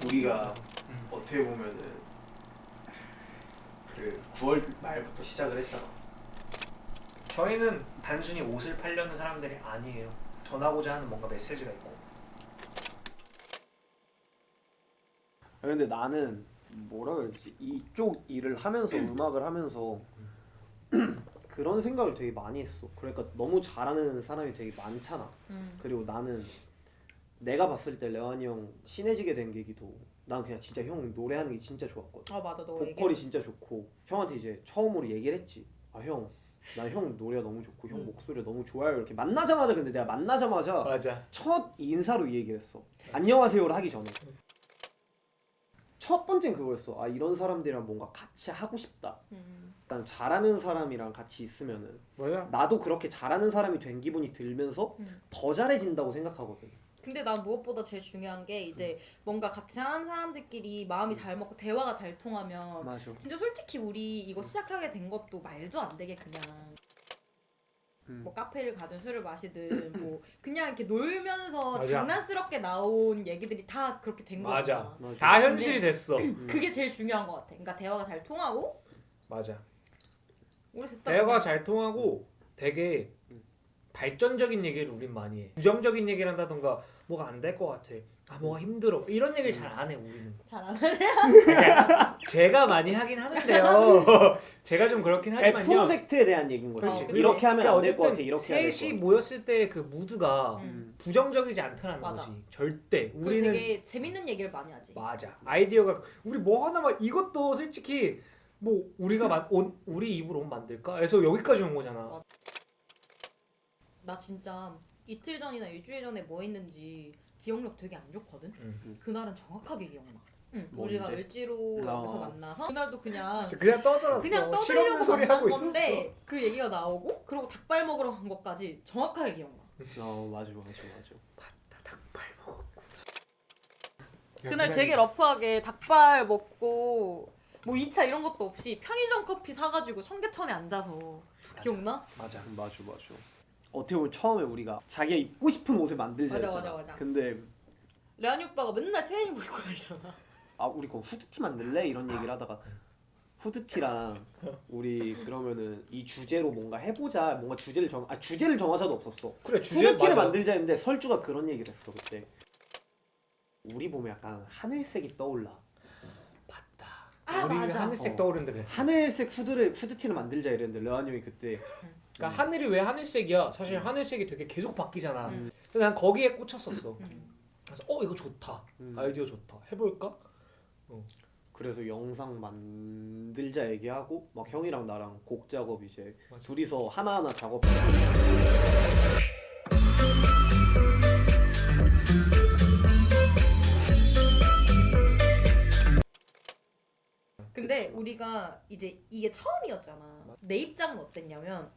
우리가 어떻게 보면은 그 9월 말부터 시작을 했잖아. 저희는 단순히 옷을 팔려는 사람들이 아니에요. 전하고자 하는 뭔가 메시지가 있고. 근데 나는 뭐라 그러지? 이쪽 일을 하면서 음악을 하면서 그런 생각을 되게 많이 했어. 그러니까 너무 잘하는 사람이 되게 많잖아. 그리고 나는 내가 봤을 때 레완이 형 친해지게 된 계기도 난 그냥 진짜 형 노래하는 게 진짜 좋았거든. 아 맞아, 너 보컬이 진짜 좋고 형한테 이제 처음으로 얘기를 했지. 아 형, 난 형 노래가 너무 좋고 형 목소리가 너무 좋아요. 이렇게 만나자마자 근데 내가 만나자마자 맞아. 첫 인사로 이 얘기를 했어. 안녕하세요를 하기 전에. 첫 번째는 그거였어. 아 이런 사람들이랑 뭔가 같이 하고 싶다. 일단 잘하는 사람이랑 같이 있으면은 뭐야? 나도 그렇게 잘하는 사람이 된 기분이 들면서 더 잘해진다고 생각하거든. 근데 난 무엇보다 제일 중요한 게 이제 뭔가 같이 하는 사람들끼리 마음이 잘 먹고 대화가 잘 통하면 맞아. 진짜 솔직히 우리 이거 시작하게 된 것도 말도 안 되게 그냥 뭐 카페를 가든 술을 마시든 뭐 그냥 이렇게 놀면서 맞아. 장난스럽게 나온 얘기들이 다 그렇게 된 거잖아. 맞아. 다 현실이 됐어. 그게 제일 중요한 것 같아. 그러니까 대화가 잘 통하고 맞아. 우리 셋 다 대화가 그냥 잘 통하고 되게 발전적인 얘기를 우린 많이 해. 부정적인 얘기를 한다던가 뭐가 안 될 것 같아. 아 뭐가 힘들어. 이런 얘기를 잘 안 해 우리는. 잘 안 해. 그러니까 제가 많이 하긴 하는데요. 제가 좀 그렇긴 하지만요. 프로젝트에 대한 얘기인 거지. 그렇지. 이렇게 하면 그러니까 안 될 것 같아. 어쨌든 이렇게 해야 될 셋이 것 같아. 모였을 때 그 무드가 부정적이지 않다는 맞아. 거지. 절대. 우리 우리는 되게 재밌는 얘기를 많이 하지. 맞아. 아이디어가 우리 뭐 하나 막 이것도 솔직히 뭐 우리가 우리 입으로 옷 만들까? 해서 여기까지 온 거잖아. 맞아. 나 진짜 이틀 전이나 일주일 전에 뭐 했는지 기억력 되게 안 좋거든. 그날은 정확하게 기억나. 뭐 우리가 언제? 을지로역에서 만나서 그날도 그냥 그냥 떠들었어. 그냥 실없는 떠들려고 소리 만난 하고 건데 그 얘기가 나오고 그리고 닭발 먹으러 간 것까지 정확하게 기억나. 맞아. 닭발 먹었고. 그날 되게 러프하게 닭발 먹고 뭐 2차 이런 것도 없이 편의점 커피 사가지고 청계천에 앉아서 기억나? 맞아. 어떻게 보면 처음에 우리가 자기가 입고 싶은 옷을 만들자 맞아, 했잖아. 맞아. 근데 레안이 오빠가 맨날 트레이닝복 입고 다니잖아. 아 우리 그거 후드티 만들래? 이런 얘기를 하다가 후드티랑 우리 그러면은 이 주제로 뭔가 해보자. 뭔가 주제를 정하자도 없었어. 그래 주제 후드티를 맞아. 만들자 했는데 설주가 그런 얘기를 했어 그때. 우리 보면 약간 하늘색이 떠올라. 아 우리 맞아. 하늘색 떠오르는데 그래. 하늘색 후드티를 만들자 이랬는데 레완 형이 그때 그러니까 하늘이 왜 하늘색이야? 사실 하늘색이 되게 계속 바뀌잖아. 근데 난 거기에 꽂혔었어. 그래서 이거 좋다. 아이디어 좋다. 해볼까? 그래서 영상 만들자 얘기하고 막 형이랑 나랑 곡 작업 이제 맞아. 둘이서 하나하나 작업. 근데 우리가 이제 이게 처음이었잖아. 내 입장은 어땠냐면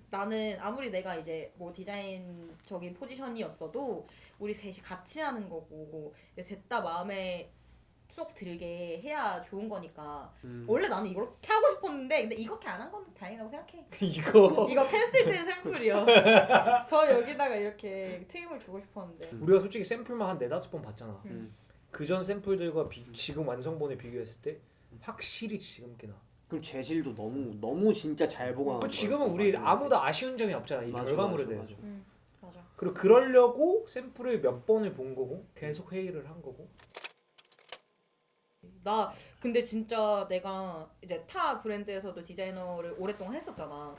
나는 아무리 내가 이제 뭐 디자인적인 포지션이었어도 우리 셋이 같이 하는 거고 셋 다 마음에 쏙 들게 해야 좋은 거니까 원래 나는 이렇게 하고 싶었는데 근데 이렇게 안 한 건 다행이라고 생각해. 이거 캔슬된 샘플이야. 저 여기다가 이렇게 트임을 주고 싶었는데 우리가 솔직히 샘플만 한 4-5번 봤잖아. 그전 샘플들과 지금 완성본에 비교했을 때 확실히 지금 게 나. 그리고 재질도 너무 진짜 잘 보강한 그 거야. 지금은 우리 아무도 아쉬운 점이 없잖아. 이 맞아, 결과물에 맞아, 대해서. 맞아. 그리고 그러려고 샘플을 몇 번을 본 거고 계속 회의를 한 거고. 나 근데 진짜 내가 이제 타 브랜드에서도 디자이너를 오랫동안 했었잖아.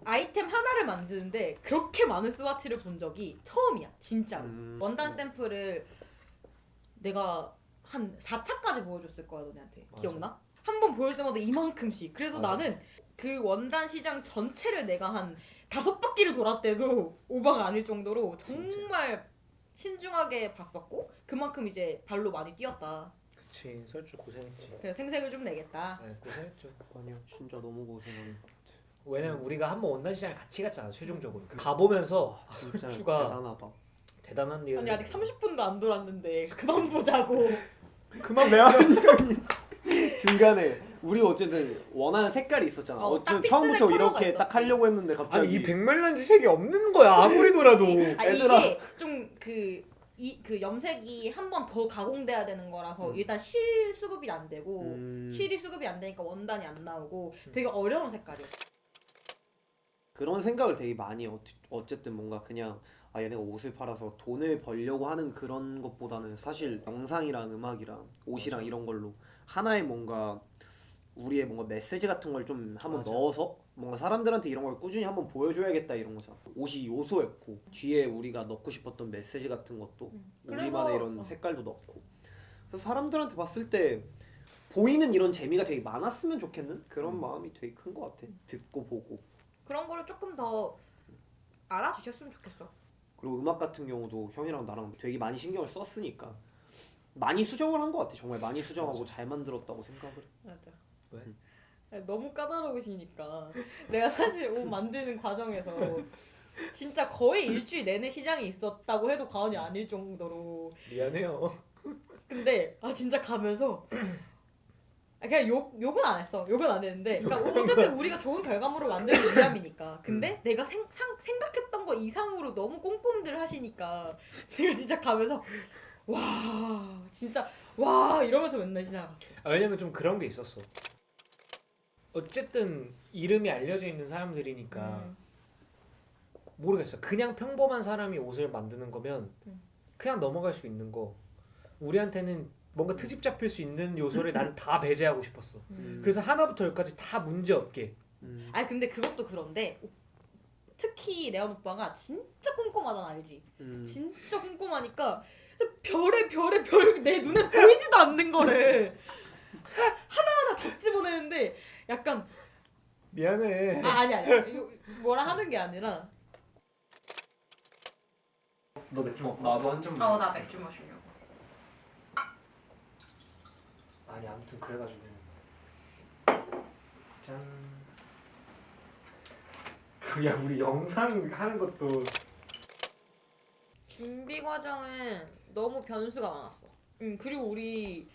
아이템 하나를 만드는데 그렇게 많은 스와치를 본 적이 처음이야. 진짜로. 원단 샘플을 내가 한 4차까지 보여줬을 거야 너네한테. 맞아. 기억나? 한 번 보여줄 때마다 이만큼씩. 그래서 맞아. 나는 그 원단 시장 전체를 내가 한 5바퀴를 돌았대도 오바가 아닐 정도로 정말 신중하게 봤었고 그만큼 이제 발로 많이 뛰었다. 그치 설주 고생했지. 그래서 생색을 좀 내겠다. 네, 고생했죠. 아니야 진짜 너무 고생하는 것 같아. 왜냐면 우리가 한번 원단 시장에 같이 갔잖아 최종적으로. 가보면서 진짜 설주가 대단하다. 대단한 일을. 아니 아직 30분도 안 돌았는데 그만 보자고. 그만 왜 하니? 중간에 우리 어쨌든 원하는 색깔이 있었잖아. 딱 처음부터 픽스된 이렇게 컬러가 딱 하려고 했는데 갑자기 아니 이 백말란지 색이 없는 거야 아무리 돌아도. 얘들아. 이게 좀 그 염색이 한 번 더 가공돼야 되는 거라서 일단 실 수급이 안 되고 실이 수급이 안 되니까 원단이 안 나오고 되게 어려운 색깔이야. 그런 생각을 되게 많이 어쨌든 뭔가 그냥 얘네가 옷을 팔아서 돈을 벌려고 하는 그런 것보다는 사실 영상이랑 음악이랑 옷이랑 이런 걸로 하나의 뭔가 우리의 뭔가 메시지 같은 걸 좀 한번 맞아. 넣어서 뭔가 사람들한테 이런 걸 꾸준히 한번 보여줘야겠다 이런 거잖아. 옷이 요소였고 뒤에 우리가 넣고 싶었던 메시지 같은 것도 우리만의 그래서- 이런 색깔도 넣고 그래서 사람들한테 봤을 때 보이는 이런 재미가 되게 많았으면 좋겠는 그런 마음이 되게 큰 것 같아. 듣고 보고. 그런 거를 조금 더 알아주셨으면 좋겠어. 그리고 음악 같은 경우도 형이랑 나랑 되게 많이 신경을 썼으니까 많이 수정을 한 것 같아. 정말 많이 수정하고 잘 만들었다고 생각을 해. 맞아. 왜? 너무 까다로우시니까 내가 사실 옷 만드는 과정에서 진짜 거의 일주일 내내 시장에 있었다고 해도 과언이 아닐 정도로. 미안해요. 근데 진짜 가면서 그냥 욕은 안 했어. 욕은 안 했는데 그러니까 어쨌든 우리가 좋은 결과물을 만드는 위함이니까. 근데 내가 생각했던 거 이상으로 너무 꼼꼼들 하시니까 내가 진짜 가면서 와 진짜 와 이러면서 맨날 시장 갔어. 왜냐면 좀 그런 게 있었어. 어쨌든 이름이 알려져 있는 사람들이니까 모르겠어. 그냥 평범한 사람이 옷을 만드는 거면 그냥 넘어갈 수 있는 거. 우리한테는 뭔가 트집 잡힐 수 있는 요소를 난 다 배제하고 싶었어. 그래서 하나부터 열까지 다 문제 없게. 아니 근데 그것도 그런데 특히 레온 오빠가 진짜 꼼꼼하다 알지? 진짜 꼼꼼하니까 진짜 별의 별 내 눈에 보이지도 않는 거를 하나하나 다 집어내는데 약간 미안해. 아니야 이거 뭐라 하는 게 아니라 너 맥주 먹? 나도 한 잔. 나 맥주 마시려고. 아니 아무튼 그래가지고 짠. 야 우리 영상 하는 것도 준비 과정은 너무 변수가 많았어. 그리고 우리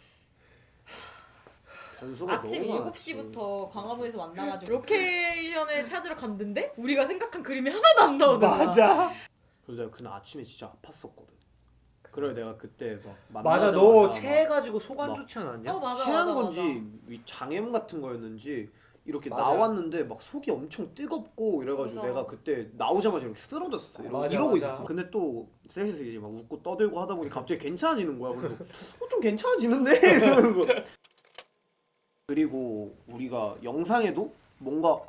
변수가 아침 너무 많았지. 7시부터 광화문에서 만나가지고 로케이션을 찾으러 갔는데 우리가 생각한 그림이 하나도 안 나오는 거야. 맞아. 그래서 내가 그날 아침에 진짜 아팠었거든. 그래 내가 그때 막 맞아 만나자마자 너 막 체해가지고 속 안 막- 좋지 않았냐? 맞아 체한 맞아 건지 장염 같은 거였는지 이렇게 맞아. 나왔는데 막 속이 엄청 뜨겁고 이래가지고 맞아. 내가 그때 나오자마자 이렇게 쓰러졌어. 맞아, 이러고 맞아. 있었어. 근데 또 셋이서 이제 막 웃고 떠들고 하다 보니 갑자기 괜찮아지는 거야. 그래서 좀 괜찮아지는데 이러면서. 그리고 우리가 영상에도 뭔가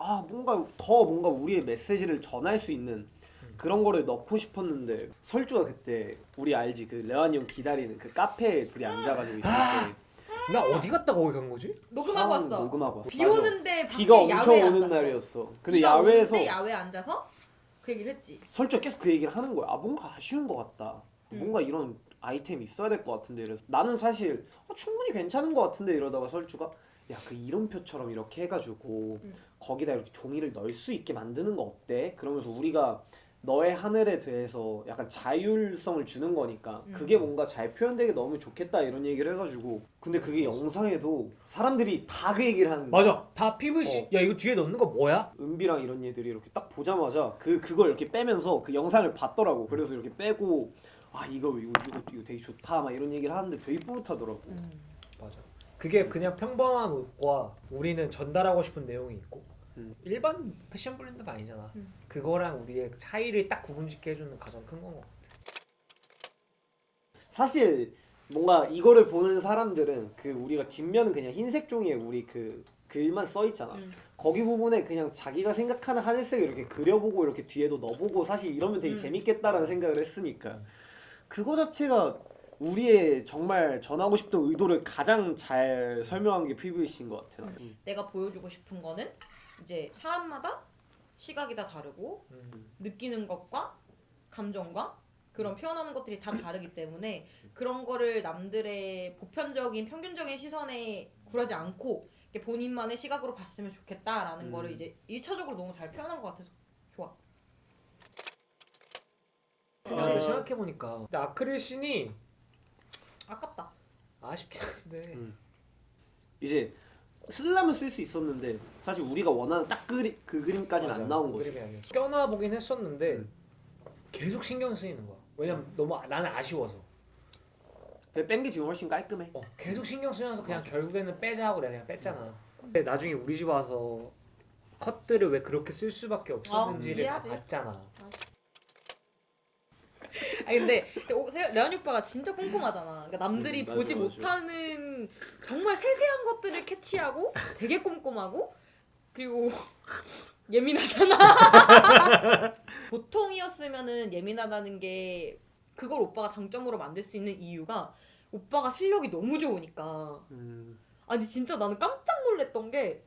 더 뭔가 우리의 메시지를 전할 수 있는 그런 거를 넣고 싶었는데 설주가 그때 우리 알지 그 레완이 형 기다리는 그 카페에 둘이 앉아가지고 있을 때 나 어디 갔다 거기 간 거지? 녹음하고 처음 왔어. 녹음하고 왔어. 비 맞아. 오는데 밖에 비가 엄청 야외에 오는 앉았어. 날이었어. 근데 비가 야외에서 오는데 야외에 앉아서 그 얘기를 했지. 설주가 계속 그 얘기를 하는 거야. 뭔가 아쉬운 것 같다. 뭔가 이런 아이템이 있어야 될 것 같은데 그래서 나는 사실 충분히 괜찮은 것 같은데 이러다가 설주가 야 그 이름표처럼 이렇게 해가지고 거기다 이렇게 종이를 넣을 수 있게 만드는 거 어때? 그러면서 우리가 너의 하늘에 대해서 약간 자율성을 주는 거니까 그게 뭔가 잘 표현되게 너무 좋겠다 이런 얘기를 해가지고 근데 그게 영상에도 사람들이 다 그 얘기를 하는 거야. 맞아. 다 PVC. 야 이거 뒤에 넣는 거 뭐야? 은비랑 이런 얘들이 이렇게 딱 보자마자 그걸 이렇게 빼면서 그 영상을 봤더라고. 그래서 이렇게 빼고 이거 되게 좋다 막 이런 얘기를 하는데 되게 뿌듯하더라고. 맞아. 그게 그냥 평범한 옷과 우리는 전달하고 싶은 내용이 있고 일반 패션 브랜드가 아니잖아. 그거랑 우리의 차이를 딱 구분짓게 해주는 가장 큰 건 것 같아. 사실 뭔가 이거를 보는 사람들은 그 우리가 뒷면은 그냥 흰색 종이에 우리 그 글만 써 있잖아. 거기 부분에 그냥 자기가 생각하는 하늘색을 이렇게 그려보고 이렇게 뒤에도 넣어보고 사실 이러면 되게 재밌겠다라는 생각을 했으니까 그거 자체가 우리의 정말 전하고 싶던 의도를 가장 잘 설명한 게 PVC인 것 같아. 나는. 내가 보여주고 싶은 거는 이제 사람마다 시각이 다 다르고 느끼는 것과 감정과 그런 표현하는 것들이 다 다르기 때문에 그런 거를 남들의 보편적인 평균적인 시선에 굴하지 않고 이렇게 본인만의 시각으로 봤으면 좋겠다라는 거를 이제 1차적으로 너무 잘 표현한 것 같아서 좋아. 야, 근데 생각해보니까 근데 아크릴 씬이 아깝다. 아쉽긴 한데 이제 쓰려면 쓸 수 있었는데 사실 우리가 원하는 딱 그 그림까지는 안 나온 거지. 그림이 아니었어. 껴놔 보긴 했었는데 계속 신경 쓰이는 거야. 왜냐면 너무 나는 아쉬워서. 근데 뺀 게 지금 훨씬 깔끔해. 계속 신경 쓰면서 그냥 결국에는 빼자 하고 내가 그냥 뺐잖아. 근데 나중에 우리 집 와서 컷들을 왜 그렇게 쓸 수밖에 없었는지를 다 이해하지. 봤잖아. 아니 근데 레안이 오빠가 진짜 꼼꼼하잖아. 그러니까 남들이 맞아, 보지 맞아. 못하는 정말 세세한 것들을 캐치하고 되게 꼼꼼하고 그리고 예민하잖아. 보통이었으면은 예민하다는 게 그걸 오빠가 장점으로 만들 수 있는 이유가 오빠가 실력이 너무 좋으니까. 아니 진짜 나는 깜짝 놀랐던 게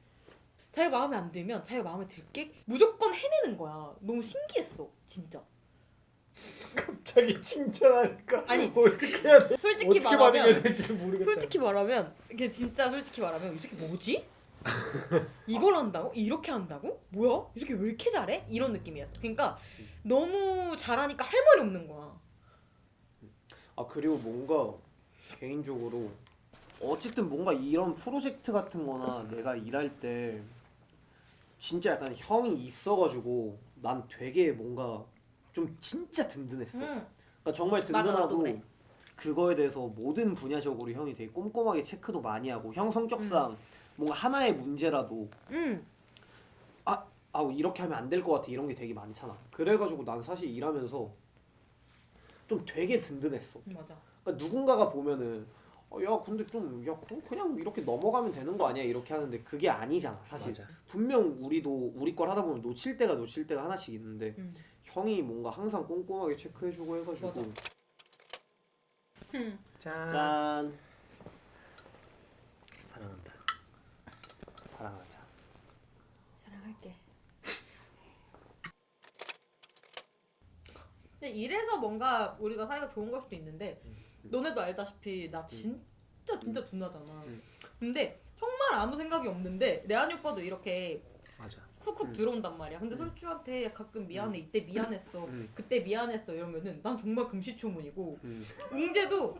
자기가 마음에 안 들면 자기가 마음에 들게 무조건 해내는 거야. 너무 신기했어 진짜. 갑자기 칭찬하니까 아니, 어떻게 해야 돼? 솔직히 어떻게 말하면 반응해야 될지 모르겠다. 솔직히 말하면 이게 진짜 솔직히 말하면 이 새끼 뭐지? 이걸 한다고? 이렇게 한다고? 뭐야? 이 새끼 왜 이렇게 잘해? 이런 느낌이었어. 그러니까 너무 잘하니까 할 말이 없는 거야. 아 그리고 뭔가 개인적으로 어쨌든 뭔가 이런 프로젝트 같은 거나 내가 일할 때 진짜 약간 형이 있어가지고 난 되게 뭔가 좀 진짜 든든했어. 그러니까 정말 맞아, 나도 든든하고 그래. 그거에 대해서 모든 분야적으로 형이 되게 꼼꼼하게 체크도 많이 하고 형 성격상 뭔가 하나의 문제라도 이렇게 하면 안 될 것 같아 이런 게 되게 많잖아. 그래가지고 난 사실 일하면서 좀 되게 든든했어. 맞아. 그러니까 누군가가 보면은 야 근데 그냥 이렇게 넘어가면 되는 거 아니야 이렇게 하는데 그게 아니잖아 사실. 맞아. 분명 우리도 우리 걸 하다 보면 놓칠 때가 하나씩 있는데 형이 뭔가 항상 꼼꼼하게 체크해주고 해가지고 맞아. 짠. 짠 사랑한다. 사랑하자. 사랑할게. 근데 이래서 뭔가 우리가 사이가 좋은 걸 수도 있는데 너네도 알다시피 나 진짜 둔하잖아. 근데 정말 아무 생각이 없는데 레안이 오빠도 이렇게 맞아. 쿡쿡 들어온단 말이야. 근데 솔주한테 가끔 미안해, 이때 미안했어, 그때 미안했어 이러면은 난 정말 금시초문이고 웅재도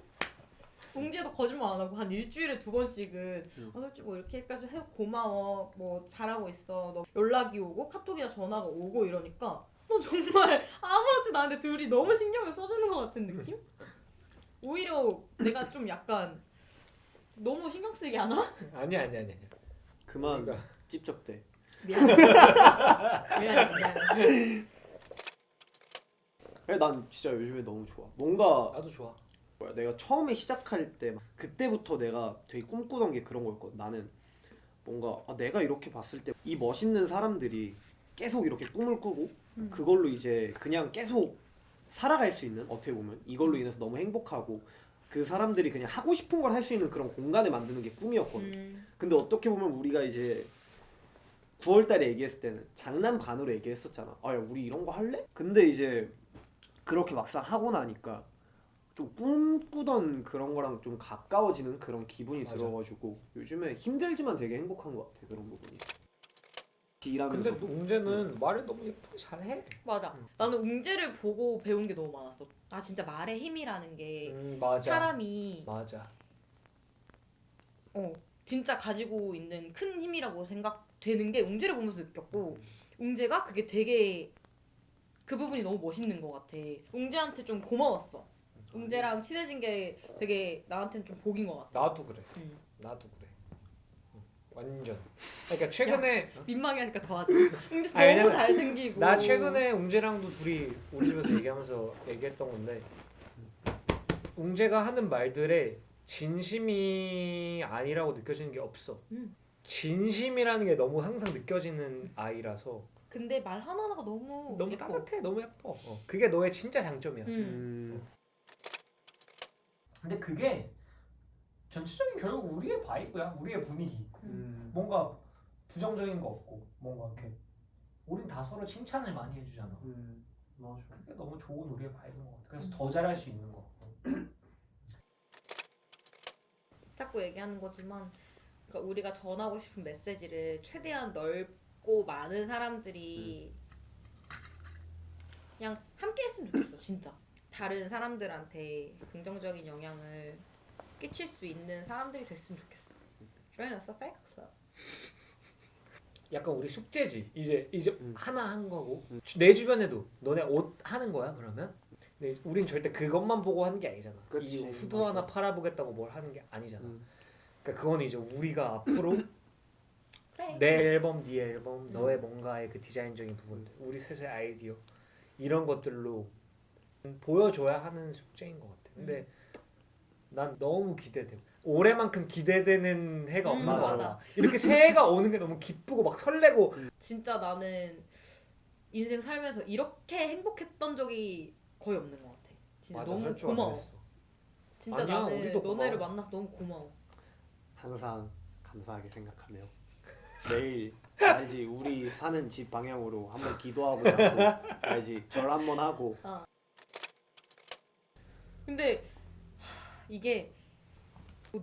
거짓말 안 하고 한 일주일에 2번씩은 솔주 뭐 이렇게까지 해 고마워, 뭐 잘하고 있어, 너 연락이 오고 카톡이나 전화가 오고 이러니까 너 정말 아무렇지도 않은데 둘이 너무 신경을 써주는 것 같은 느낌? 오히려 내가 좀 약간 너무 신경 쓰게 하나? 아니야. 그만 우리가- 찝적대. 미안해. 미안해. 그래 난 진짜 요즘에 너무 좋아. 뭔가 나도 좋아. 내가 처음에 시작할 때 그때부터 내가 되게 꿈꾸던 게 그런 거였거든. 나는 뭔가 내가 이렇게 봤을 때 이 멋있는 사람들이 계속 이렇게 꿈을 꾸고 그걸로 이제 그냥 계속 살아갈 수 있는 어떻게 보면 이걸로 인해서 너무 행복하고 그 사람들이 그냥 하고 싶은 걸 할 수 있는 그런 공간을 만드는 게 꿈이었거든. 근데 어떻게 보면 우리가 이제 9월달에 얘기했을 때는 장난 반으로 얘기했었잖아. 야 우리 이런 거 할래? 근데 이제 그렇게 막상 하고 나니까 좀 꿈꾸던 그런 거랑 좀 가까워지는 그런 기분이 맞아. 들어가지고 요즘에 힘들지만 되게 행복한 것 같아 그런 부분이. 근데 일하면서 웅재는 말을 너무 예쁘게 잘해. 맞아. 나는 웅재를 보고 배운 게 너무 많았어. 나 진짜 말의 힘이라는 게 맞아. 사람이 맞아. 진짜 가지고 있는 큰 힘이라고 생각되는 게 웅재를 보면서 느꼈고 웅재가 그게 되게 그 부분이 너무 멋있는 것 같아. 웅재한테 좀 고마웠어. 웅재랑 친해진 게 되게 나한테는 좀 복인 것 같아. 나도 그래. 나도 그래. 완전. 그러니까 최근에 민망해하니까 더하지. 웅재 아니, 너무 왜냐면 잘생기고. 나 최근에 웅재랑도 둘이 우리 집에서 얘기했던 건데 웅재가 하는 말들에 진심이 아니라고 느껴지는 게 없어. 진심이라는 게 너무 항상 느껴지는 아이라서 근데 말 하나하나가 너무 예뻐. 따뜻해, 너무 예뻐. 그게 너의 진짜 장점이야. 근데 그게 전체적인 결국 우리의 바이브야, 우리의 분위기. 뭔가 부정적인 거 없고 뭔가 이렇게 우린 다 서로 칭찬을 많이 해주잖아. 맞아. 그게 너무 좋은 우리의 바이브인 것 같아. 그래서 더 잘할 수 있는 거 같고. 자꾸 얘기하는 거지만 그러니까 우리가 전하고 싶은 메시지를 최대한 넓고 많은 사람들이 그냥 함께 했으면 좋겠어. 진짜 다른 사람들한테 긍정적인 영향을 끼칠 수 있는 사람들이 됐으면 좋겠어. Join us a fact club. 약간 우리 숙제지. 이제 하나 한 거고 음. 내 주변에도 너네 옷 하는 거야 그러면? 근데 우린 절대 그것만 보고 하는 게 아니잖아. 그치, 이 후드 맞아. 하나 팔아보겠다고 뭘 하는 게 아니잖아. 음. 그러니까 그거는 이제 우리가 앞으로 그래. 내 앨범, 네 앨범, 너의 뭔가의 그 디자인적인 부분들, 우리 셋의 아이디어 이런 것들로 보여줘야 하는 숙제인 것 같아. 근데 난 너무 기대돼. 올해만큼 기대되는 해가 없는 것 맞아. 같아. 이렇게 새해가 오는 게 너무 기쁘고 막 설레고. 진짜 나는 인생 살면서 이렇게 행복했던 적이 거의 없는 것 같아. 진짜 맞아, 너무 설 줄 고마워. 알았어. 진짜 아니야, 나는 우리도 너네를 고마워. 만나서 너무 고마워. 항상 감사하게 생각하며 내일 알지 우리 사는 집 방향으로 한번 기도하고 자고 알지 절 한번 하고 근데 이게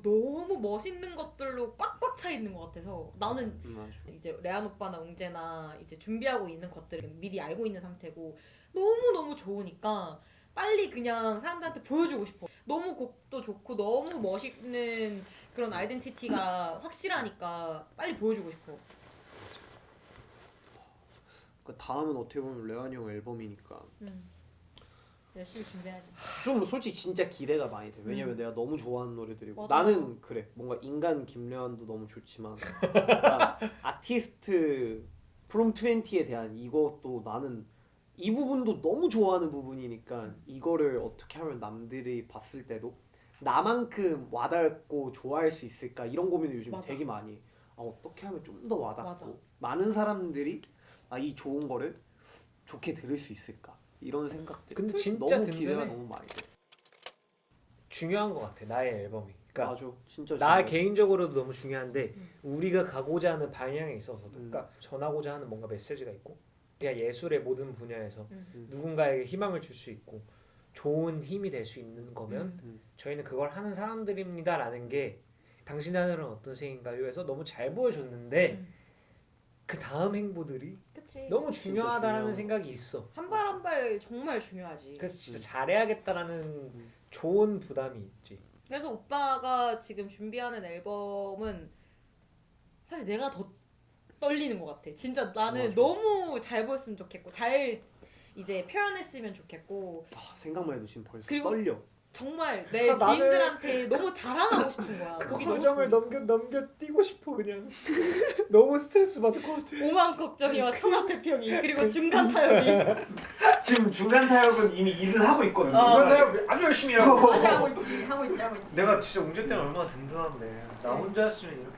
너무 멋있는 것들로 꽉꽉 차 있는 것 같아서 나는 맞아. 이제 레안 오빠나 웅재나 이제 준비하고 있는 것들을 미리 알고 있는 상태고 너무 좋으니까 빨리 그냥 사람들한테 보여주고 싶어. 너무 곡도 좋고 너무 멋있는 그런 아이덴티티가 확실하니까 빨리 보여주고 싶어. 그 다음은 어떻게 보면 레안이 형 앨범이니까 열심히 준비해야지. 좀 솔직히 진짜 기대가 많이 돼. 왜냐면 내가 너무 좋아하는 노래들이고 맞아. 나는 그래 뭔가 인간 김래환도 너무 좋지만 약간 아티스트 프롬 20에 대한 이것도 나는 이 부분도 너무 좋아하는 부분이니까 이거를 어떻게 하면 남들이 봤을 때도 나만큼 와닿고 좋아할 수 있을까 이런 고민을 요즘 맞아. 되게 많이 해. 아, 어떻게 하면 좀 더 와닿고 맞아. 많은 사람들이 이 좋은 거를 좋게 들을 수 있을까 이런 생각들. 근데 진짜 너무 기대가 든든해. 너무 많이 돼. 중요한 것 같아 나의 앨범이. 그러니까 맞아, 진짜 나 중요해. 개인적으로도 너무 중요한데 우리가 가고자 하는 방향에 있어서도 음. 그러니까 전하고자 하는 뭔가 메시지가 있고 그냥 예술의 모든 분야에서 음. 누군가에게 희망을 줄 수 있고 좋은 힘이 될 수 있는 거면 음. 저희는 그걸 하는 사람들입니다라는 게 당신의 하늘은 어떤 색인가요? 해서 너무 잘 보여줬는데 그 다음 행보들이 그치. 너무 중요하다라는 중요한 생각이 있어. 한 발 한 발 정말 중요하지. 그래서 진짜 잘해야겠다라는 좋은 부담이 있지. 그래서 오빠가 지금 준비하는 앨범은 사실 내가 더 떨리는 것 같아. 진짜 나는 맞아. 너무 잘 보였으면 좋겠고 잘 이제 표현했으면 좋겠고 생각만 해도 지금 벌써 그리고 떨려. 정말 내 아, 나는- 지인들한테 너무 자랑하고 싶은 거야. 그 곡이 너무 과정을 좋으니까. 넘겨뛰고 싶어 그냥. 너무 스트레스 받을 것 같아. 오만 걱정이와 천하태평이 그리고 중간 타협이 지금 중간 타협은 이미 일을 하고 있거든. 아주 열심히 일하고 아직 하고 있지. 내가 진짜 웅재 때는 얼마나 든든한데 나 혼자 했으면 이렇게